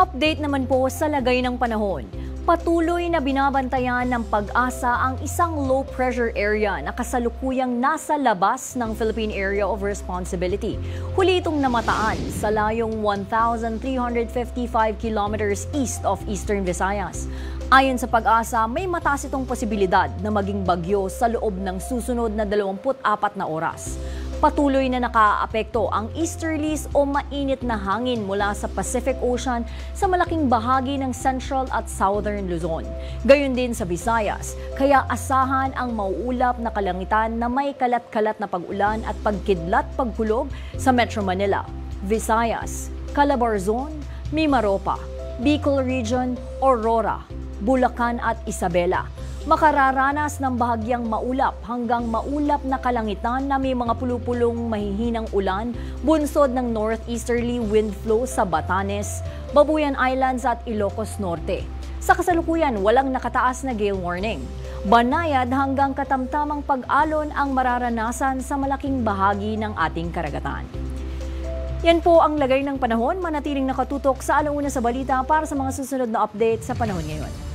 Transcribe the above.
Update naman po sa lagay ng panahon. Patuloy na binabantayan ng Pag-asa ang isang low-pressure area na kasalukuyang nasa labas ng Philippine Area of Responsibility. Huli itong namataan sa layong 1,355 kilometers east of Eastern Visayas. Ayon sa Pag-asa, may mataas itong posibilidad na maging bagyo sa loob ng susunod na 24 na oras. Patuloy na nakaapekto ang easterlies o mainit na hangin mula sa Pacific Ocean sa malaking bahagi ng Central at Southern Luzon. Gayon din sa Visayas, kaya asahan ang mauulap na kalangitan na may kalat-kalat na pag-ulan at pagkidlat-pagkulog sa Metro Manila, Visayas, Calabarzon, Mimaropa, Bicol Region, Aurora, Bulacan at Isabela. Makararanas ng bahagyang maulap hanggang maulap na kalangitan na may mga pulupulong mahihinang ulan bunsod ng northeasterly wind flow sa Batanes, Babuyan Islands at Ilocos Norte. Sa kasalukuyan, walang nakataas na gale warning. Banayad hanggang katamtamang pag-alon ang mararanasan sa malaking bahagi ng ating karagatan. Yan po ang lagay ng panahon. Manatiling nakatutok sa alauna sa balita para sa mga susunod na update sa panahon ngayon.